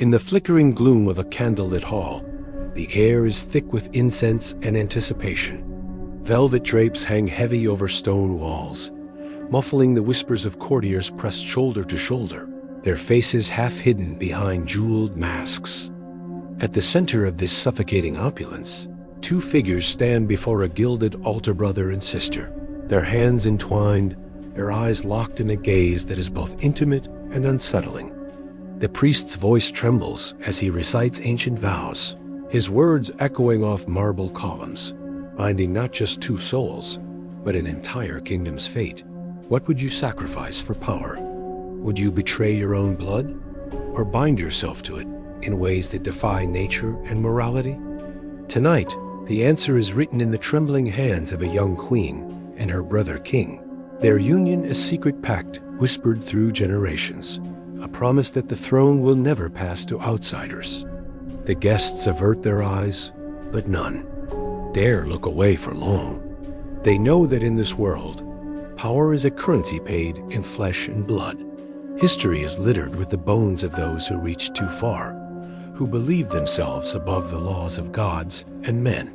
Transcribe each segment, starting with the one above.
In the flickering gloom of a candlelit hall, the air is thick with incense and anticipation. Velvet drapes hang heavy over stone walls, muffling the whispers of courtiers pressed shoulder to shoulder, their faces half hidden behind jeweled masks. At the center of this suffocating opulence, two figures stand before a gilded altar, brother and sister, their hands entwined, their eyes locked in a gaze that is both intimate and unsettling. The priest's voice trembles as he recites ancient vows, his words echoing off marble columns, binding not just two souls, but an entire kingdom's fate. What would you sacrifice for power? Would you betray your own blood, or bind yourself to it in ways that defy nature and morality? Tonight, the answer is written in the trembling hands of a young queen and her brother king. Their union a secret pact whispered through generations, a promise that the throne will never pass to outsiders. The guests avert their eyes, but none dare look away for long. They know that in this world, power is a currency paid in flesh and blood. History is littered with the bones of those who reached too far, who believed themselves above the laws of gods and men.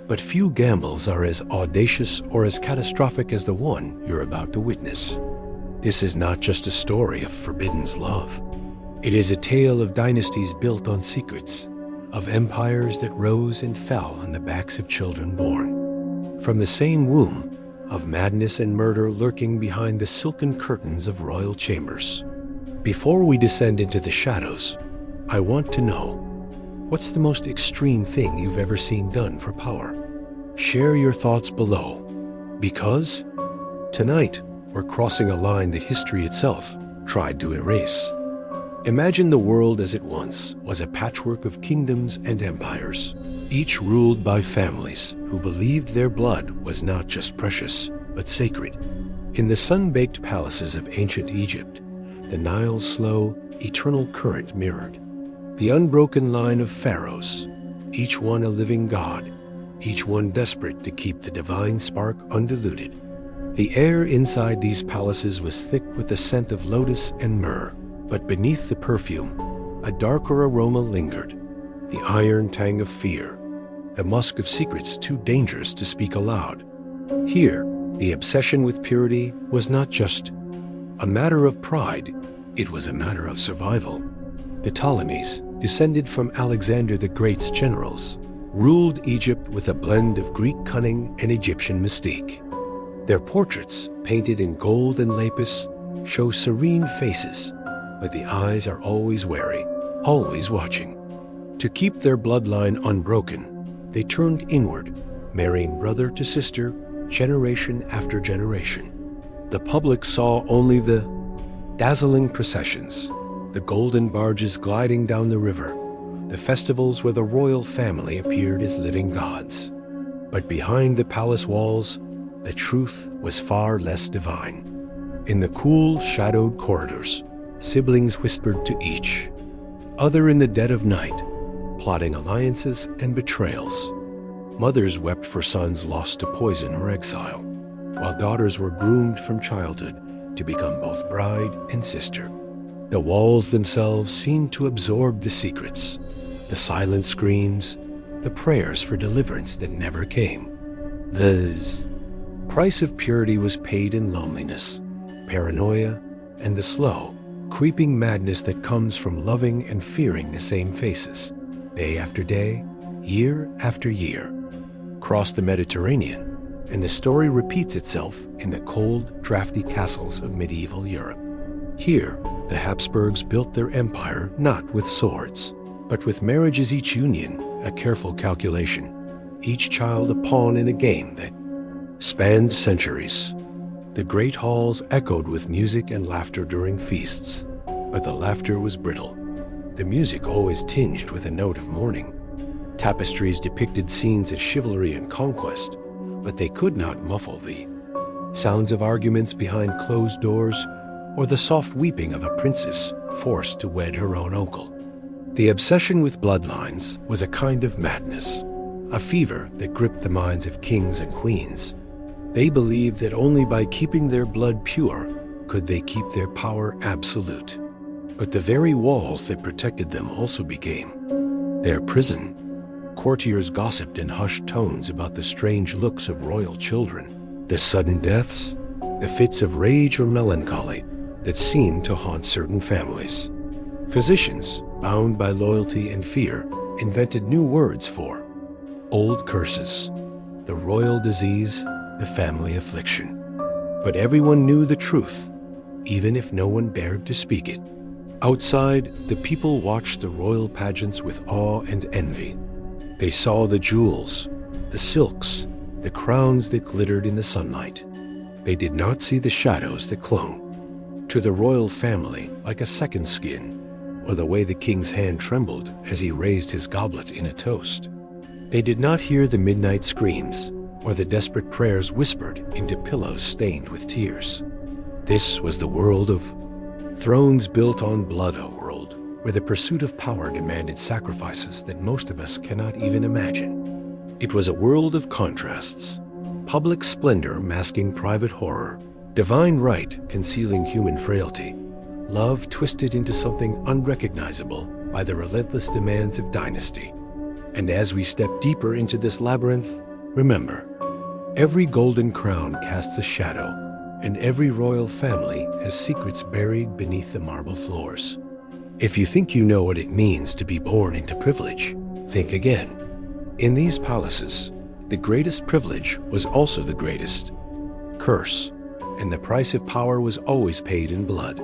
But few gambles are as audacious or as catastrophic as the one you're about to witness. This is not just a story of forbidden love. It is a tale of dynasties built on secrets, of empires that rose and fell on the backs of children born from the same womb, of madness and murder lurking behind the silken curtains of royal chambers. Before we descend into the shadows, I want to know, what's the most extreme thing you've ever seen done for power? Share your thoughts below, because tonight we're crossing a line that history itself tried to erase. Imagine the world as it once was a patchwork of kingdoms and empires, each ruled by families who believed their blood was not just precious, but sacred. In the sun-baked palaces of ancient Egypt, the Nile's slow, eternal current mirrored the unbroken line of pharaohs, each one a living god, each one desperate to keep the divine spark undiluted. The air inside these palaces was thick with the scent of lotus and myrrh, but beneath the perfume, a darker aroma lingered, the iron tang of fear, the musk of secrets too dangerous to speak aloud. Here, the obsession with purity was not just a matter of pride, it was a matter of survival. The Ptolemies, descended from Alexander the Great's generals, ruled Egypt with a blend of Greek cunning and Egyptian mystique. Their portraits, painted in gold and lapis, show serene faces, but the eyes are always wary, always watching. To keep their bloodline unbroken, they turned inward, marrying brother to sister, generation after generation. The public saw only the dazzling processions, the golden barges gliding down the river, the festivals where the royal family appeared as living gods. But behind the palace walls, the truth was far less divine. In the cool, shadowed corridors, siblings whispered to each other in the dead of night, plotting alliances and betrayals. Mothers wept for sons lost to poison or exile, while daughters were groomed from childhood to become both bride and sister. The walls themselves seemed to absorb the secrets, the silent screams, the prayers for deliverance that never came. The price of purity was paid in loneliness, paranoia, and the slow, creeping madness that comes from loving and fearing the same faces, day after day, year after year. Cross the Mediterranean, and the story repeats itself in the cold, drafty castles of medieval Europe. Here, the Habsburgs built their empire not with swords, but with marriages, each union a careful calculation, each child a pawn in a game that spanned centuries. The great halls echoed with music and laughter during feasts, but the laughter was brittle, the music always tinged with a note of mourning. Tapestries depicted scenes of chivalry and conquest, but they could not muffle the sounds of arguments behind closed doors or the soft weeping of a princess forced to wed her own uncle. The obsession with bloodlines was a kind of madness, a fever that gripped the minds of kings and queens. They believed that only by keeping their blood pure could they keep their power absolute. But the very walls that protected them also became their prison. Courtiers gossiped in hushed tones about the strange looks of royal children, the sudden deaths, the fits of rage or melancholy that seemed to haunt certain families. Physicians, bound by loyalty and fear, invented new words for old curses, the royal disease, the family affliction. But everyone knew the truth, even if no one dared to speak it. Outside, the people watched the royal pageants with awe and envy. They saw the jewels, the silks, the crowns that glittered in the sunlight. They did not see the shadows that clung to the royal family like a second skin, or the way the king's hand trembled as he raised his goblet in a toast. They did not hear the midnight screams or the desperate prayers whispered into pillows stained with tears. This was the world of thrones built on blood, a world where the pursuit of power demanded sacrifices that most of us cannot even imagine. It was a world of contrasts, public splendor masking private horror, divine right concealing human frailty, love twisted into something unrecognizable by the relentless demands of dynasty. And as we step deeper into this labyrinth, remember, every golden crown casts a shadow, and every royal family has secrets buried beneath the marble floors. If you think you know what it means to be born into privilege, think again. In these palaces, the greatest privilege was also the greatest curse, and the price of power was always paid in blood.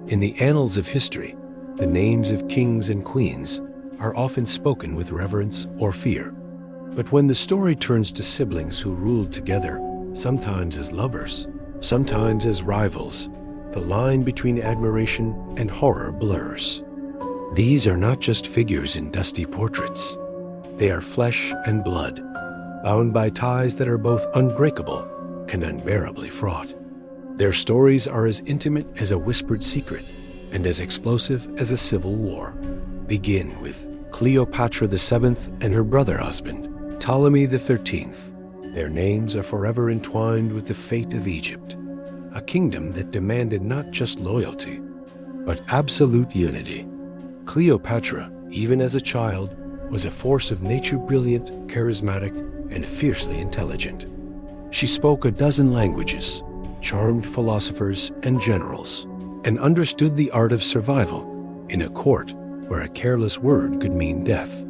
In the annals of history, the names of kings and queens are often spoken with reverence or fear. But when the story turns to siblings who ruled together, sometimes as lovers, sometimes as rivals, the line between admiration and horror blurs. These are not just figures in dusty portraits. They are flesh and blood, bound by ties that are both unbreakable and unbearably fraught. Their stories are as intimate as a whispered secret and as explosive as a civil war. Begin with Cleopatra VII and her brother husband, Ptolemy XIII. Their names are forever entwined with the fate of Egypt, a kingdom that demanded not just loyalty, but absolute unity. Cleopatra, even as a child, was a force of nature, brilliant, charismatic, and fiercely intelligent. She spoke a dozen languages, charmed philosophers and generals, and understood the art of survival in a court where a careless word could mean death.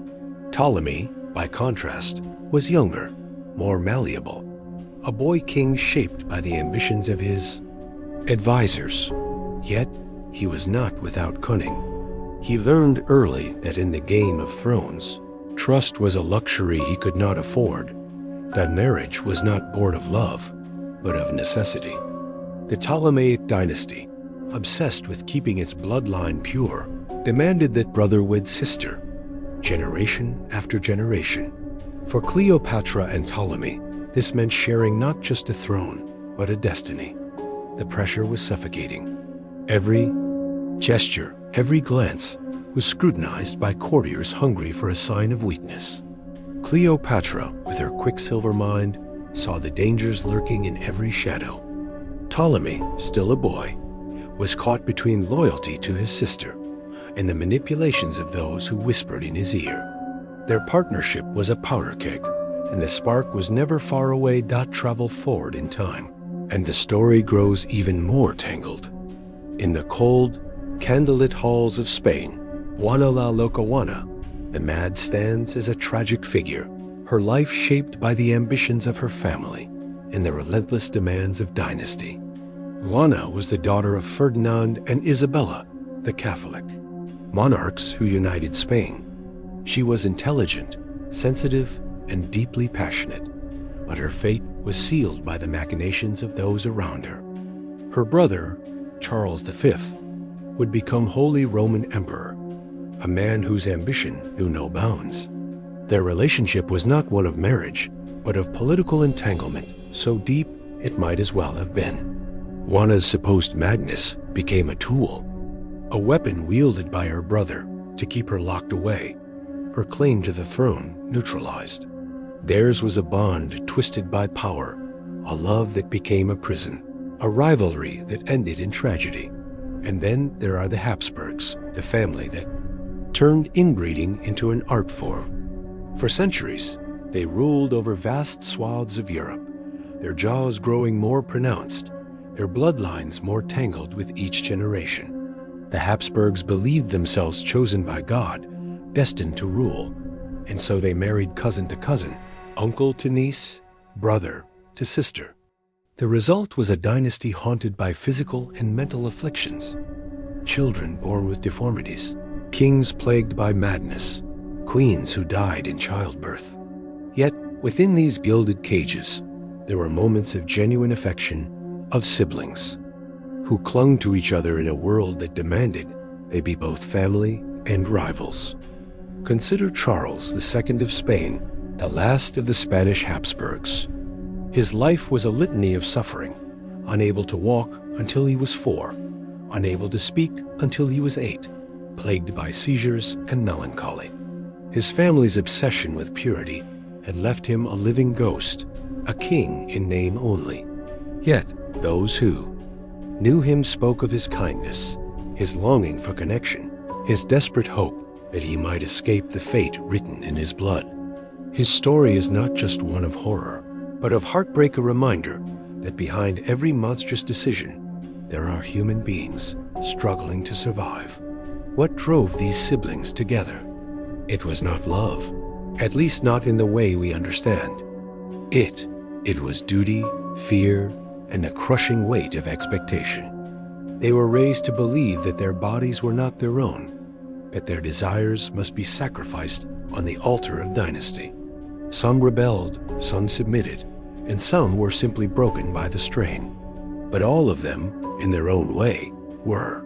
Ptolemy, by contrast, was younger, more malleable, a boy king shaped by the ambitions of his advisors. Yet, he was not without cunning. He learned early that in the game of thrones, trust was a luxury he could not afford, that marriage was not born of love, but of necessity. The Ptolemaic dynasty, obsessed with keeping its bloodline pure, demanded that brother wed sister, generation after generation. For Cleopatra and Ptolemy, this meant sharing not just a throne, but a destiny. The pressure was suffocating. Every gesture, every glance was scrutinized by courtiers hungry for a sign of weakness. Cleopatra, with her quicksilver mind, saw the dangers lurking in every shadow. Ptolemy, still a boy, was caught between loyalty to his sister and the manipulations of those who whispered in his ear. Their partnership was a powder keg, and the spark was never far away. Travel forward in time, and the story grows even more tangled. In the cold, candlelit halls of Spain, Juana la Loca Juana, the Mad stands as a tragic figure, her life shaped by the ambitions of her family and the relentless demands of dynasty. Juana was the daughter of Ferdinand and Isabella, the Catholic, monarchs who united Spain. She was intelligent, sensitive, and deeply passionate, but her fate was sealed by the machinations of those around her. Her brother, Charles V, would become Holy Roman Emperor, a man whose ambition knew no bounds. Their relationship was not one of marriage, but of political entanglement, so deep it might as well have been. Juana's supposed madness became a tool, a weapon wielded by her brother to keep her locked away, her claim to the throne neutralized. Theirs was a bond twisted by power, a love that became a prison, a rivalry that ended in tragedy. And then there are the Habsburgs, the family that turned inbreeding into an art form. For centuries, they ruled over vast swaths of Europe, their jaws growing more pronounced, their bloodlines more tangled with each generation. The Habsburgs believed themselves chosen by God, destined to rule, and so they married cousin to cousin, uncle to niece, brother to sister. The result was a dynasty haunted by physical and mental afflictions, children born with deformities, kings plagued by madness, queens who died in childbirth. Yet, within these gilded cages, there were moments of genuine affection, of siblings, who clung to each other in a world that demanded they be both family and rivals. Consider Charles II of Spain, the last of the Spanish Habsburgs. His life was a litany of suffering, unable to walk until he was 4, unable to speak until he was 8, plagued by seizures and melancholy. His family's obsession with purity had left him a living ghost, a king in name only. Yet those who knew him spoke of his kindness, his longing for connection, his desperate hope that he might escape the fate written in his blood. His story is not just one of horror, but of heartbreak, a reminder that behind every monstrous decision, there are human beings struggling to survive. What drove these siblings together? It was not love, at least not in the way we understand. It was duty, fear, and the crushing weight of expectation. They were raised to believe that their bodies were not their own, that their desires must be sacrificed on the altar of dynasty. Some rebelled, some submitted, and some were simply broken by the strain. But all of them, in their own way, were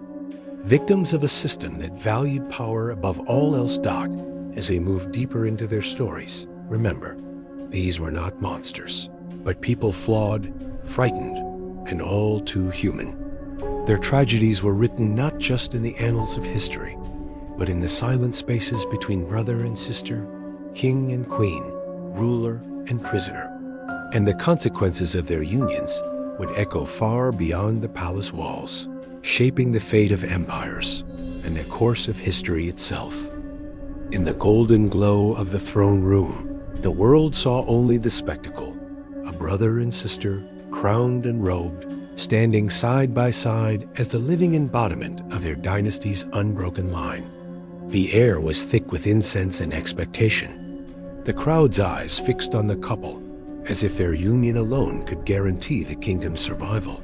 victims of a system that valued power above all else. As we move deeper into their stories, remember, these were not monsters, but people flawed, frightened, and all too human. Their tragedies were written not just in the annals of history, but in the silent spaces between brother and sister, king and queen, ruler and prisoner. And the consequences of their unions would echo far beyond the palace walls, shaping the fate of empires and the course of history itself. In the golden glow of the throne room, the world saw only the spectacle, a brother and sister, crowned and robed, standing side by side as the living embodiment of their dynasty's unbroken line. The air was thick with incense and expectation, the crowd's eyes fixed on the couple, as if their union alone could guarantee the kingdom's survival.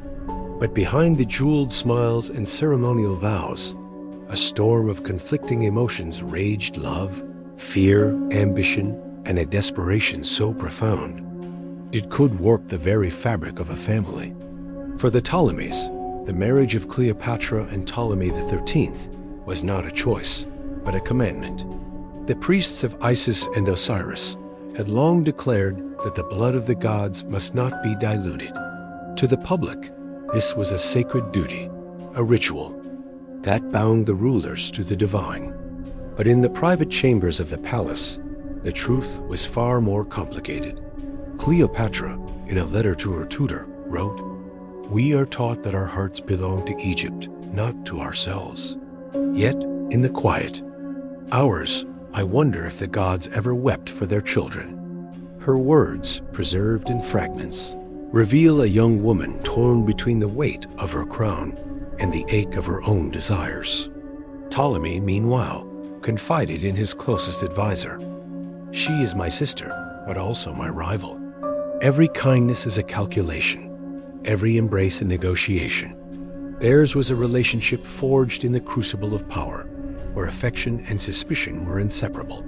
But behind the jeweled smiles and ceremonial vows, a storm of conflicting emotions raged: love, fear, ambition, and a desperation so profound it could warp the very fabric of a family. For the Ptolemies, the marriage of Cleopatra and Ptolemy XIII was not a choice, but a commandment. The priests of Isis and Osiris had long declared that the blood of the gods must not be diluted. To the public, this was a sacred duty, a ritual, that bound the rulers to the divine. But in the private chambers of the palace, the truth was far more complicated. Cleopatra, in a letter to her tutor, wrote, "We are taught that our hearts belong to Egypt, not to ourselves. Yet, in the quiet hours, I wonder if the gods ever wept for their children." Her words, preserved in fragments, reveal a young woman torn between the weight of her crown and the ache of her own desires. Ptolemy, meanwhile, confided in his closest advisor, "She is my sister, but also my rival. Every kindness is a calculation, every embrace a negotiation." Theirs was a relationship forged in the crucible of power, where affection and suspicion were inseparable.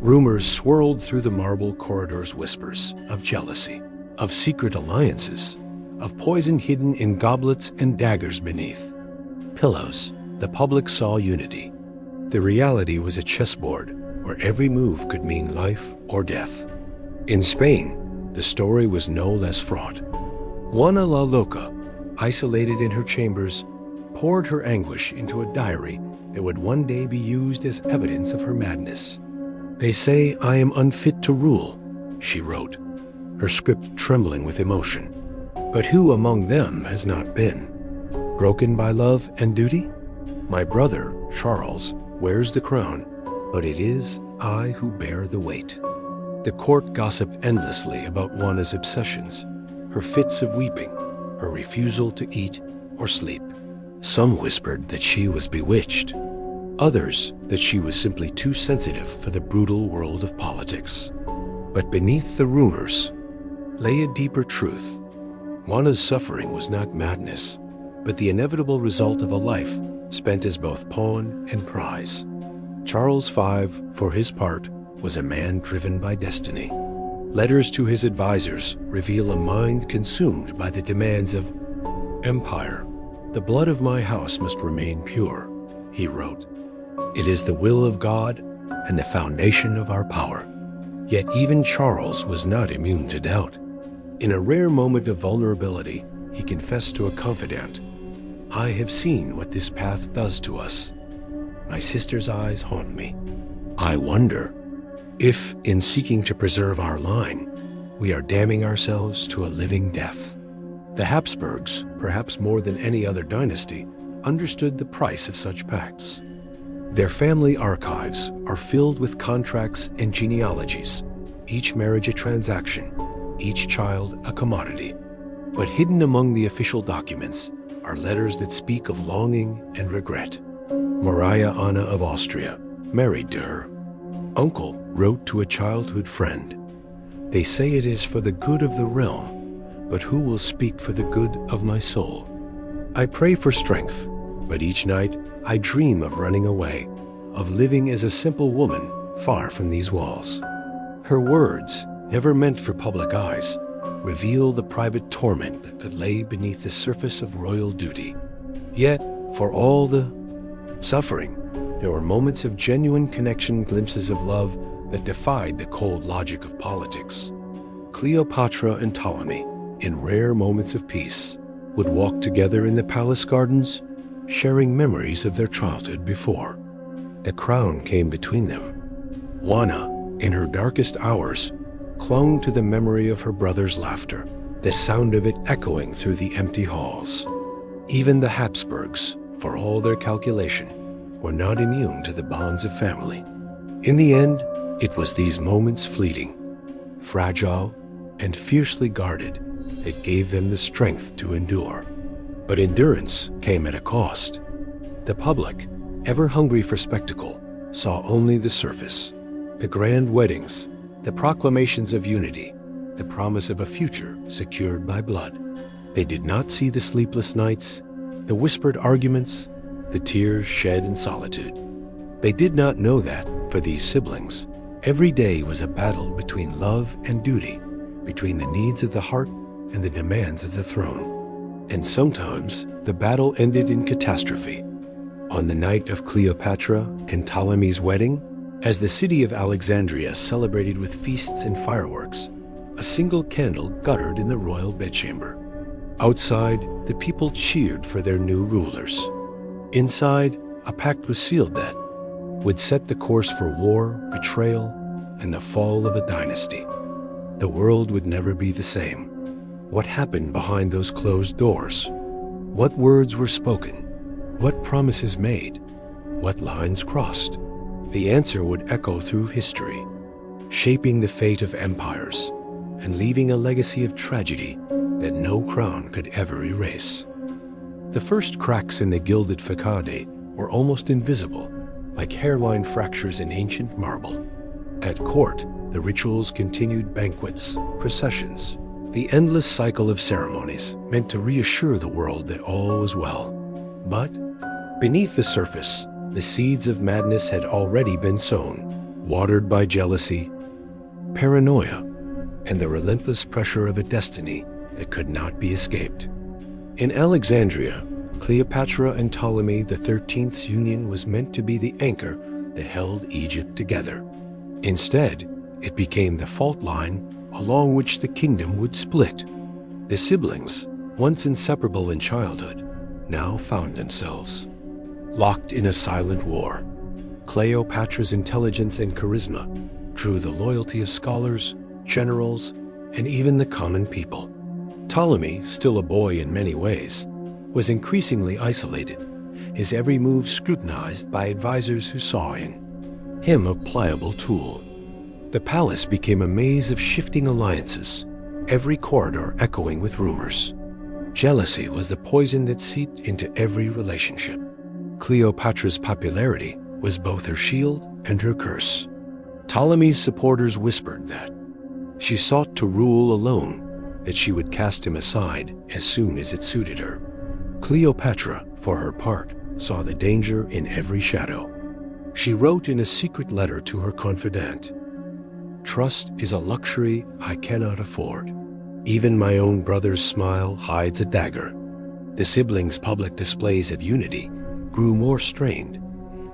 Rumors swirled through the marble corridors, whispers of jealousy, of secret alliances, of poison hidden in goblets and daggers beneath pillows. The public saw unity. The reality was a chessboard where every move could mean life or death. In Spain, the story was no less fraught. Juana la Loca, isolated in her chambers, poured her anguish into a diary that would one day be used as evidence of her madness. "They say I am unfit to rule," she wrote, her script trembling with emotion. "But who among them has not been? broken by love and duty? My brother, Charles, wears the crown, but it is I who bear the weight. The court gossiped endlessly about Juana's obsessions, her fits of weeping, her refusal to eat or sleep. Some whispered that she was bewitched, others that she was simply too sensitive for the brutal world of politics. But beneath the rumors lay a deeper truth. Juana's suffering was not madness, but the inevitable result of a life spent as both pawn and prize. Charles V, for his part, was a man driven by destiny. Letters to his advisors reveal a mind consumed by the demands of empire. "The blood of my house must remain pure," he wrote. "It is the will of God and the foundation of our power." Yet even Charles was not immune to doubt. In a rare moment of vulnerability, he confessed to a confidant, "I have seen what this path does to us. My sister's eyes haunt me. I wonder if, in seeking to preserve our line, we are damning ourselves to a living death." The Habsburgs, perhaps more than any other dynasty, understood the price of such pacts. Their family archives are filled with contracts and genealogies, each marriage a transaction, each child a commodity. But hidden among the official documents are letters that speak of longing and regret. Maria Anna of Austria, married to her uncle, wrote to a childhood friend, "They say it is for the good of the realm, but who will speak for the good of my soul? I pray for strength, but each night I dream of running away, of living as a simple woman far from these walls." Her words, never meant for public eyes, reveal the private torment that lay beneath the surface of royal duty. Yet, for all the suffering, there were moments of genuine connection, glimpses of love that defied the cold logic of politics. Cleopatra and Ptolemy, in rare moments of peace, would walk together in the palace gardens, sharing memories of their childhood before a crown came between them. Juana, in her darkest hours, clung to the memory of her brother's laughter, the sound of it echoing through the empty halls. Even the Habsburgs, for all their calculation, were not immune to the bonds of family. In the end, it was these moments, fleeting, fragile, and fiercely guarded, that gave them the strength to endure. But endurance came at a cost. The public, ever hungry for spectacle, saw only the surface. The grand weddings, the proclamations of unity, the promise of a future secured by blood. They did not see the sleepless nights, the whispered arguments, the tears shed in solitude. They did not know that, for these siblings, every day was a battle between love and duty, between the needs of the heart and the demands of the throne. And sometimes the battle ended in catastrophe. On the night of Cleopatra and Ptolemy's wedding, as the city of Alexandria celebrated with feasts and fireworks, a single candle guttered in the royal bedchamber. Outside, the people cheered for their new rulers. Inside, a pact was sealed that would set the course for war, betrayal, and the fall of a dynasty. The world would never be the same. What happened behind those closed doors? What words were spoken? What promises made? What lines crossed? The answer would echo through history, shaping the fate of empires and leaving a legacy of tragedy that no crown could ever erase. The first cracks in the gilded facade were almost invisible, like hairline fractures in ancient marble. At court, the rituals continued: banquets, processions, the endless cycle of ceremonies meant to reassure the world that all was well. But beneath the surface, the seeds of madness had already been sown, watered by jealousy, paranoia, and the relentless pressure of a destiny that could not be escaped. In Alexandria, Cleopatra and Ptolemy XIII's union was meant to be the anchor that held Egypt together. Instead, it became the fault line along which the kingdom would split. The siblings, once inseparable in childhood, now found themselves locked in a silent war. Cleopatra's intelligence and charisma drew the loyalty of scholars, generals, and even the common people. Ptolemy, still a boy in many ways, was increasingly isolated, his every move scrutinized by advisors who saw in him a pliable tool. The palace became a maze of shifting alliances, every corridor echoing with rumors. Jealousy was the poison that seeped into every relationship. Cleopatra's popularity was both her shield and her curse. Ptolemy's supporters whispered that she sought to rule alone, that she would cast him aside as soon as it suited her. Cleopatra, for her part, saw the danger in every shadow. She wrote in a secret letter to her confidant, "Trust is a luxury I cannot afford. Even my own brother's smile hides a dagger." The siblings' public displays of unity grew more strained,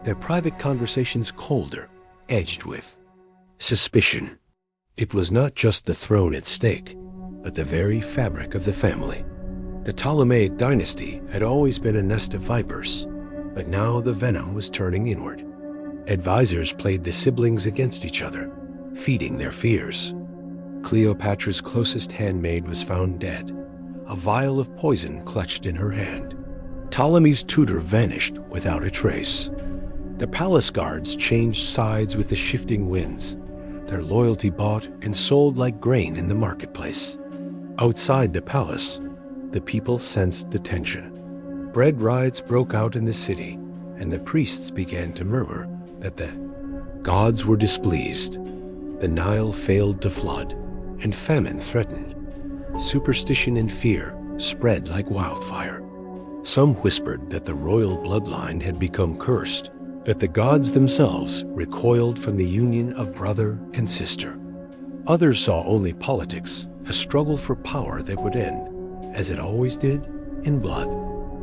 their private conversations colder, edged with suspicion. It was not just the throne at stake, but the very fabric of the family. The Ptolemaic dynasty had always been a nest of vipers, but now the venom was turning inward. Advisors played the siblings against each other, feeding their fears. Cleopatra's closest handmaid was found dead, a vial of poison clutched in her hand. Ptolemy's tutor vanished without a trace. The palace guards changed sides with the shifting winds, their loyalty bought and sold like grain in the marketplace. Outside the palace, the people sensed the tension. Bread riots broke out in the city, and the priests began to murmur that the gods were displeased. The Nile failed to flood, and famine threatened. Superstition and fear spread like wildfire. Some whispered that the royal bloodline had become cursed, that the gods themselves recoiled from the union of brother and sister. Others saw only politics, a struggle for power that would end, as it always did, in blood.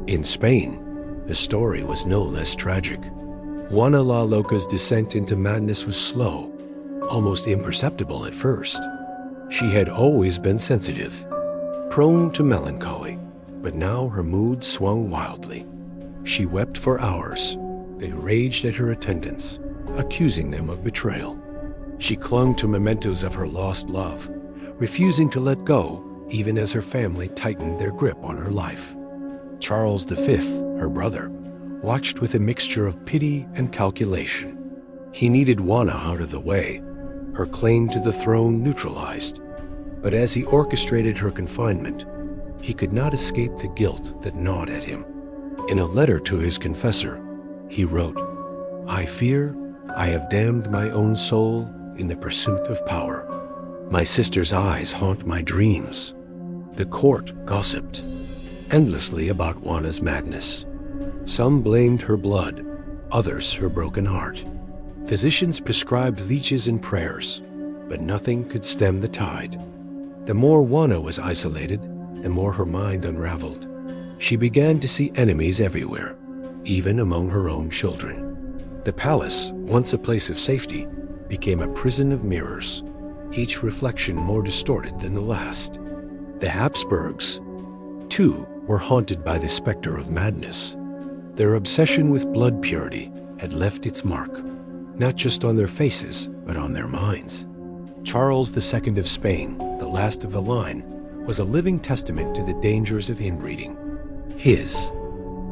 In Spain, the story was no less tragic. Juana la Loca's descent into madness was slow, almost imperceptible at first. She had always been sensitive, prone to melancholy, but now her mood swung wildly. She wept for hours. They raged at her attendants, accusing them of betrayal. She clung to mementos of her lost love, refusing to let go even as her family tightened their grip on her life. Charles V, her brother, watched with a mixture of pity and calculation. He needed Juana out of the way, her claim to the throne neutralized. But as he orchestrated her confinement, he could not escape the guilt that gnawed at him. In a letter to his confessor, he wrote, "I fear I have damned my own soul in the pursuit of power. My sister's eyes haunt my dreams." The court gossiped endlessly about Juana's madness. Some blamed her blood, others her broken heart. Physicians prescribed leeches and prayers, but nothing could stem the tide. The more Juana was isolated, the more her mind unraveled. She began to see enemies everywhere, even among her own children. The palace, once a place of safety, became a prison of mirrors, each reflection more distorted than the last. The Habsburgs, too, were haunted by the specter of madness. Their obsession with blood purity had left its mark, not just on their faces, but on their minds. Charles II of Spain, the last of the line, was a living testament to the dangers of inbreeding. His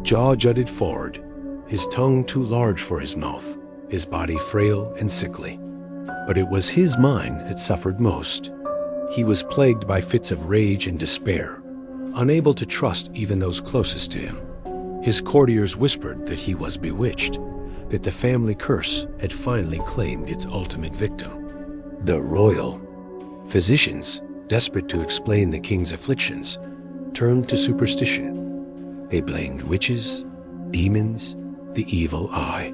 jaw jutted forward, his tongue too large for his mouth, his body frail and sickly. But it was his mind that suffered most. He was plagued by fits of rage and despair, unable to trust even those closest to him. His courtiers whispered that he was bewitched, that the family curse had finally claimed its ultimate victim. The royal physicians, desperate to explain the king's afflictions, turned to superstition. They blamed witches, demons, the evil eye.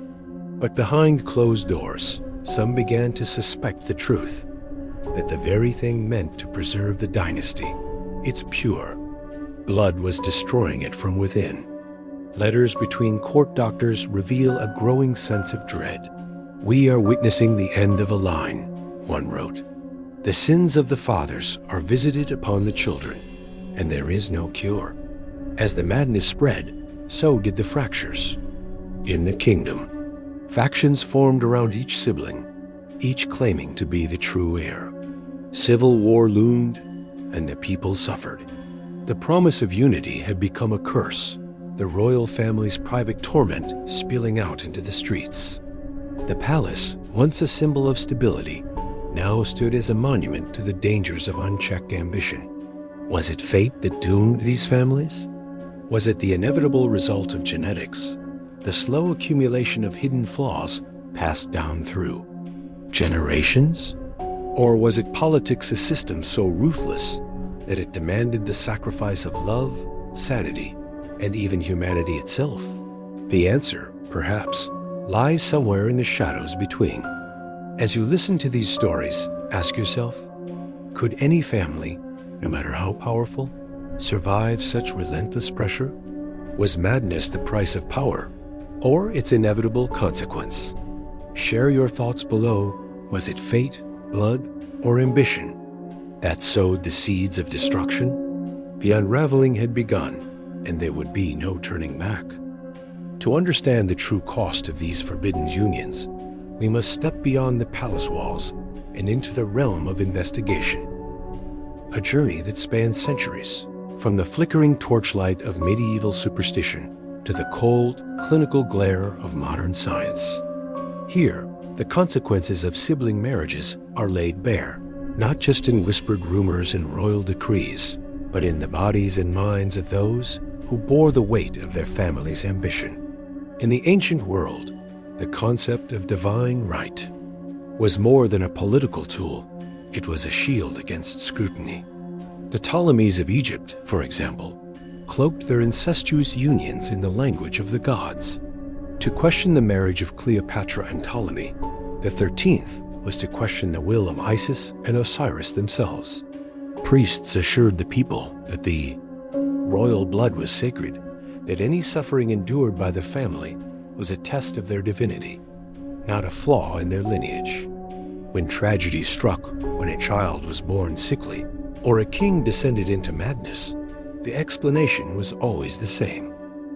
But behind closed doors, some began to suspect the truth, that the very thing meant to preserve the dynasty, its pure blood, was destroying it from within. Letters between court doctors reveal a growing sense of dread. "We are witnessing the end of a line," one wrote. "The sins of the fathers are visited upon the children, and there is no cure." As the madness spread, so did the fractures. In the kingdom, factions formed around each sibling, each claiming to be the true heir. Civil war loomed, and the people suffered. The promise of unity had become a curse, the royal family's private torment spilling out into the streets. The palace, once a symbol of stability, now stood as a monument to the dangers of unchecked ambition. Was it fate that doomed these families? Was it the inevitable result of genetics, the slow accumulation of hidden flaws passed down through generations? Or was it politics, a system so ruthless that it demanded the sacrifice of love, sanity, and even humanity itself? The answer, perhaps, lies somewhere in the shadows between. As you listen to these stories, ask yourself, could any family, no matter how powerful, survive such relentless pressure? Was madness the price of power, or its inevitable consequence? Share your thoughts below. Was it fate, blood, or ambition that sowed the seeds of destruction? The unraveling had begun, and there would be no turning back. To understand the true cost of these forbidden unions, we must step beyond the palace walls and into the realm of investigation. A journey that spans centuries, from the flickering torchlight of medieval superstition to the cold, clinical glare of modern science. Here, the consequences of sibling marriages are laid bare, not just in whispered rumors and royal decrees, but in the bodies and minds of those who bore the weight of their family's ambition. In the ancient world, the concept of divine right was more than a political tool. It was a shield against scrutiny. The Ptolemies of Egypt, for example, cloaked their incestuous unions in the language of the gods. To question the marriage of Cleopatra and Ptolemy, the 13th was to question the will of Isis and Osiris themselves. Priests assured the people that the royal blood was sacred, that any suffering endured by the family was a test of their divinity, not a flaw in their lineage. When tragedy struck, when a child was born sickly, or a king descended into madness, the explanation was always the same.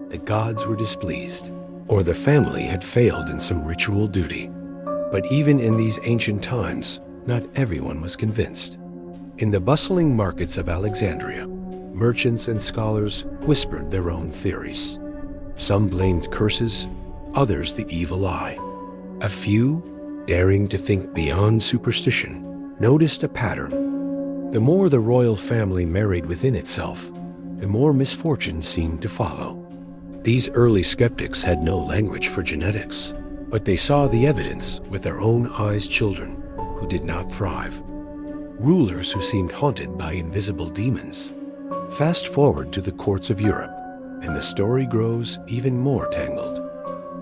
The gods were displeased, or the family had failed in some ritual duty. But even in these ancient times, not everyone was convinced. In the bustling markets of Alexandria, merchants and scholars whispered their own theories. Some blamed curses, others the evil eye. A few, daring to think beyond superstition, noticed a pattern. The more the royal family married within itself, the more misfortune seemed to follow. These early skeptics had no language for genetics, but they saw the evidence with their own eyes. Children who did not thrive, rulers who seemed haunted by invisible demons. Fast forward to the courts of Europe, and the story grows even more tangled.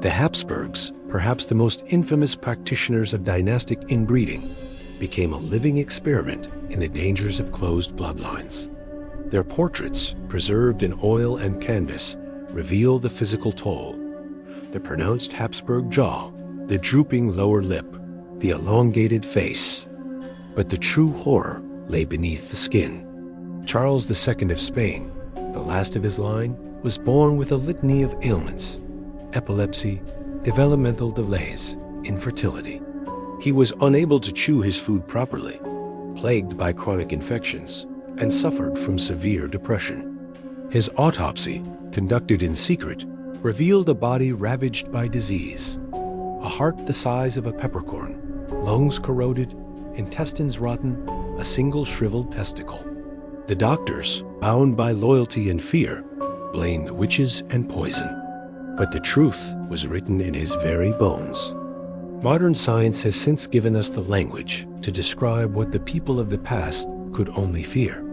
The Habsburgs, perhaps the most infamous practitioners of dynastic inbreeding, became a living experiment in the dangers of closed bloodlines. Their portraits, preserved in oil and canvas, reveal the physical toll: the pronounced Habsburg jaw, the drooping lower lip, the elongated face. But the true horror lay beneath the skin. Charles II of Spain, the last of his line, was born with a litany of ailments: epilepsy, developmental delays, infertility. He was unable to chew his food properly, plagued by chronic infections, and suffered from severe depression. His autopsy, conducted in secret, revealed a body ravaged by disease: a heart the size of a peppercorn, lungs corroded, intestines rotten, a single shriveled testicle. The doctors, bound by loyalty and fear, blamed witches and poison. But the truth was written in his very bones. Modern science has since given us the language to describe what the people of the past could only fear.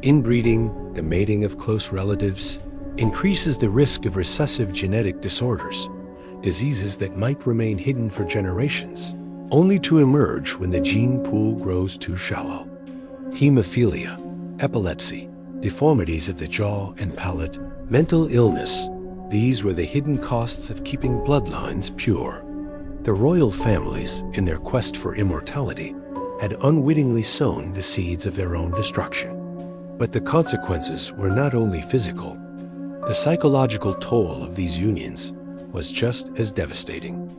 Inbreeding, the mating of close relatives, increases the risk of recessive genetic disorders, diseases that might remain hidden for generations, only to emerge when the gene pool grows too shallow. Hemophilia, epilepsy, deformities of the jaw and palate, mental illness, these were the hidden costs of keeping bloodlines pure. The royal families, in their quest for immortality, had unwittingly sown the seeds of their own destruction. But the consequences were not only physical. The psychological toll of these unions was just as devastating.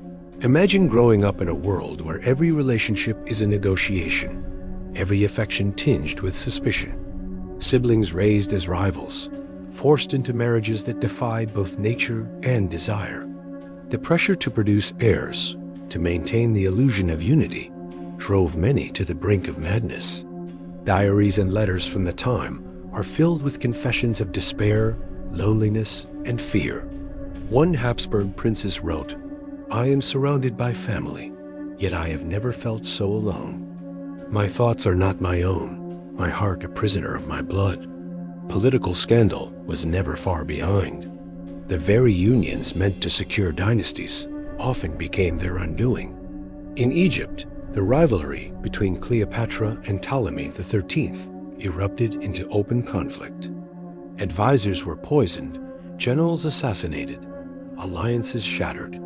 Imagine growing up in a world where every relationship is a negotiation, every affection tinged with suspicion. Siblings raised as rivals, forced into marriages that defied both nature and desire. The pressure to produce heirs, to maintain the illusion of unity, drove many to the brink of madness. Diaries and letters from the time are filled with confessions of despair, loneliness, and fear. One Habsburg princess wrote, "I am surrounded by family, yet I have never felt so alone. My thoughts are not my own, my heart a prisoner of my blood." Political scandal was never far behind. The very unions meant to secure dynasties often became their undoing. In Egypt, the rivalry between Cleopatra and Ptolemy XIII erupted into open conflict. Advisors were poisoned, generals assassinated, alliances shattered.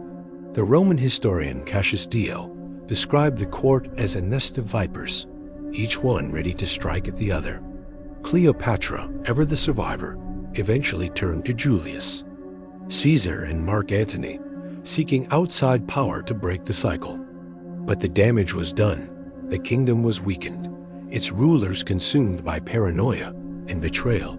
The Roman historian Cassius Dio described the court as a nest of vipers, each one ready to strike at the other. Cleopatra, ever the survivor, eventually turned to Julius. Caesar and Mark Antony, seeking outside power to break the cycle. But the damage was done. The kingdom was weakened, its rulers consumed by paranoia and betrayal.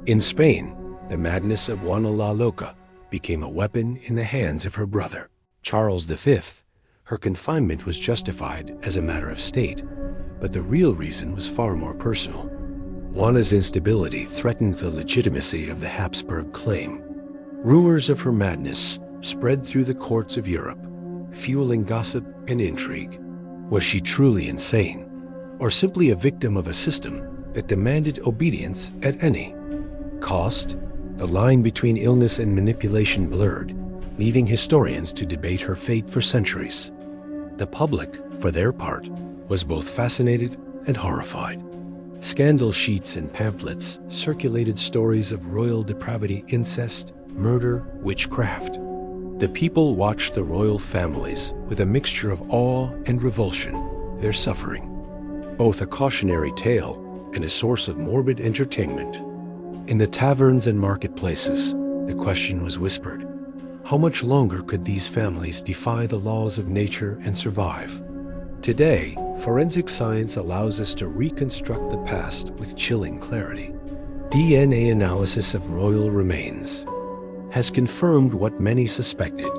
In Spain, the madness of Juana la Loca became a weapon in the hands of her brother, Charles V. Her confinement was justified as a matter of state, but the real reason was far more personal. Juana's instability threatened the legitimacy of the Habsburg claim. Rumors of her madness spread through the courts of Europe, fueling gossip and intrigue. Was she truly insane, or simply a victim of a system that demanded obedience at any cost? The line between illness and manipulation blurred, leaving historians to debate her fate for centuries. The public, for their part, was both fascinated and horrified. Scandal sheets and pamphlets circulated stories of royal depravity, incest, murder, witchcraft. The people watched the royal families with a mixture of awe and revulsion, their suffering, both a cautionary tale and a source of morbid entertainment. In the taverns and marketplaces, the question was whispered: how much longer could these families defy the laws of nature and survive? Today, forensic science allows us to reconstruct the past with chilling clarity. DNA analysis of royal remains has confirmed what many suspected.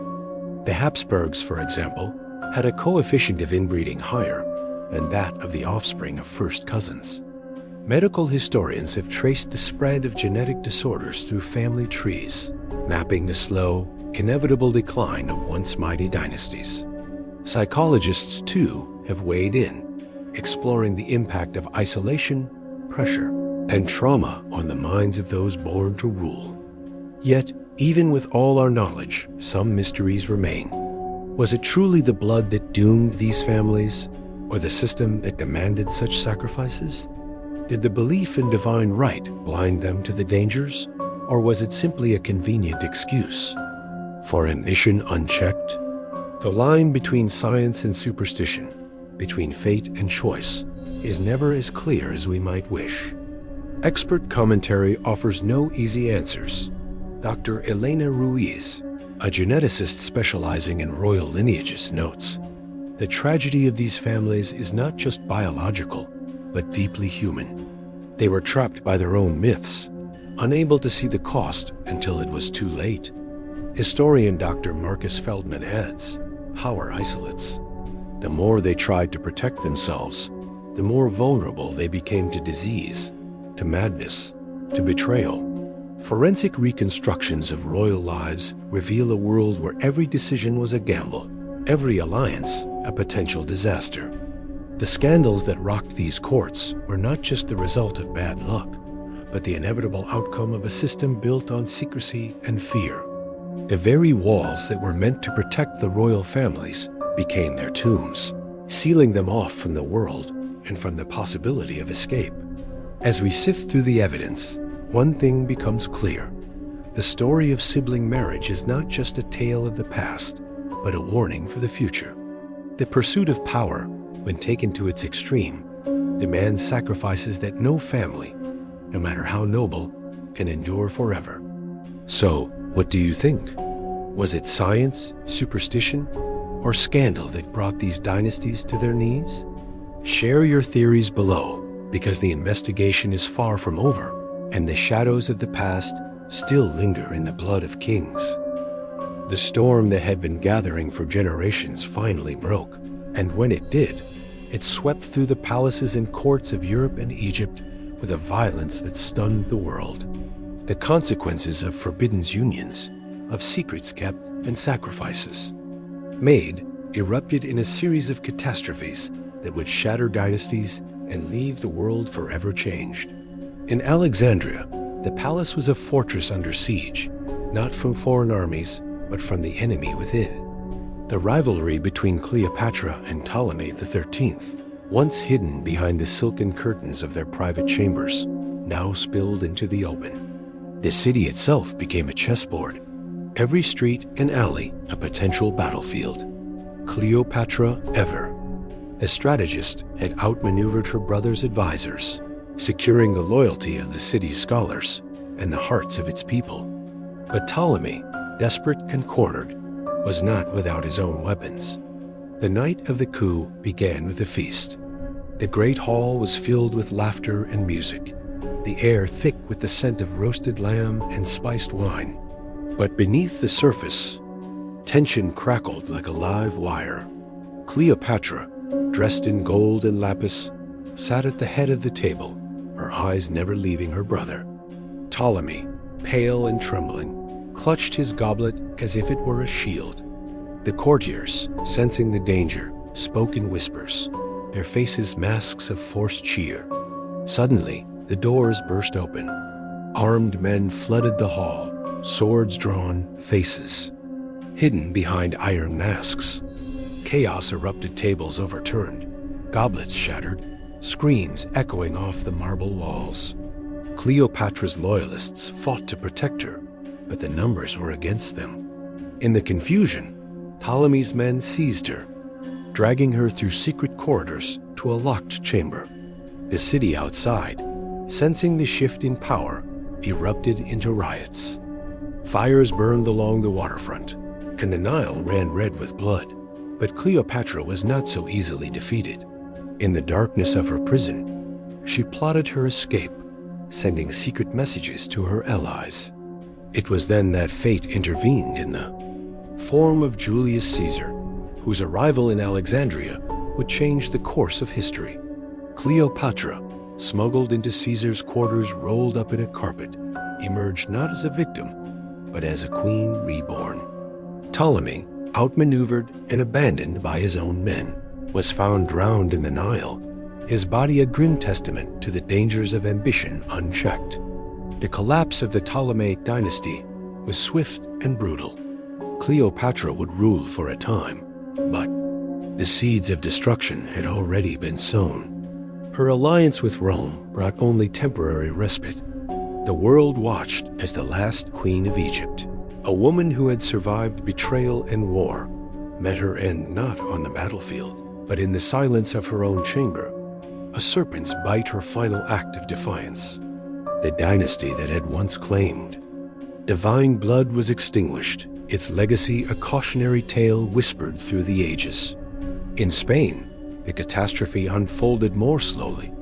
The Habsburgs, for example, had a coefficient of inbreeding higher than that of the offspring of first cousins. Medical historians have traced the spread of genetic disorders through family trees, mapping the slow, inevitable decline of once mighty dynasties. Psychologists, too, have weighed in, exploring the impact of isolation, pressure, and trauma on the minds of those born to rule. Yet, even with all our knowledge, some mysteries remain. Was it truly the blood that doomed these families, or the system that demanded such sacrifices? Did the belief in divine right blind them to the dangers, or was it simply a convenient excuse for ambition unchecked? The line between science and superstition, between fate and choice, is never as clear as we might wish. Expert commentary offers no easy answers. Dr. Elena Ruiz, a geneticist specializing in royal lineages, notes, "The tragedy of these families is not just biological, but deeply human. They were trapped by their own myths, unable to see the cost until it was too late." Historian Dr. Marcus Feldman adds, "Power isolates. The more they tried to protect themselves, the more vulnerable they became to disease, to madness, to betrayal." Forensic reconstructions of royal lives reveal a world where every decision was a gamble, every alliance a potential disaster. The scandals that rocked these courts were not just the result of bad luck, but the inevitable outcome of a system built on secrecy and fear. The very walls that were meant to protect the royal families became their tombs, sealing them off from the world and from the possibility of escape. As we sift through the evidence, one thing becomes clear. The story of sibling marriage is not just a tale of the past, but a warning for the future. The pursuit of power, when taken to its extreme, demands sacrifices that no family, no matter how noble, can endure forever. So, what do you think? Was it science, superstition, or scandal that brought these dynasties to their knees? Share your theories below, because the investigation is far from over, and the shadows of the past still linger in the blood of kings. The storm that had been gathering for generations finally broke, and when it did, it swept through the palaces and courts of Europe and Egypt with a violence that stunned the world. The consequences of forbidden unions, of secrets kept and sacrifices made, erupted in a series of catastrophes that would shatter dynasties and leave the world forever changed. In Alexandria, the palace was a fortress under siege, not from foreign armies, but from the enemy within. The rivalry between Cleopatra and Ptolemy XIII, once hidden behind the silken curtains of their private chambers, now spilled into the open. The city itself became a chessboard, every street and alley a potential battlefield. Cleopatra ever, a strategist, had outmaneuvered her brother's advisors, securing the loyalty of the city's scholars and the hearts of its people. But Ptolemy, desperate and cornered, was not without his own weapons. The night of the coup began with a feast. The great hall was filled with laughter and music, the air thick with the scent of roasted lamb and spiced wine. But beneath the surface, tension crackled like a live wire. Cleopatra, dressed in gold and lapis, sat at the head of the table, her eyes never leaving her brother. Ptolemy, pale and trembling, clutched his goblet as if it were a shield. The courtiers, sensing the danger, spoke in whispers, their faces masks of forced cheer. Suddenly, the doors burst open. Armed men flooded the hall, swords drawn, faces hidden behind iron masks. Chaos erupted, tables overturned, goblets shattered, screams echoing off the marble walls. Cleopatra's loyalists fought to protect her, but the numbers were against them. In the confusion, Ptolemy's men seized her, dragging her through secret corridors to a locked chamber. The city outside, sensing the shift in power, erupted into riots. Fires burned along the waterfront, and the Nile ran red with blood. But Cleopatra was not so easily defeated. In the darkness of her prison, she plotted her escape, sending secret messages to her allies. It was then that fate intervened in the form of Julius Caesar, whose arrival in Alexandria would change the course of history. Cleopatra, smuggled into Caesar's quarters rolled up in a carpet, emerged not as a victim, but as a queen reborn. Ptolemy, outmaneuvered and abandoned by his own men, was found drowned in the Nile, his body a grim testament to the dangers of ambition unchecked. The collapse of the Ptolemaic dynasty was swift and brutal. Cleopatra would rule for a time, but the seeds of destruction had already been sown. Her alliance with Rome brought only temporary respite. The world watched as the last queen of Egypt, a woman who had survived betrayal and war, met her end not on the battlefield, but in the silence of her own chamber, a serpent's bite her final act of defiance. The dynasty that had once claimed divine blood was extinguished, its legacy a cautionary tale whispered through the ages. In Spain, the catastrophe unfolded more slowly,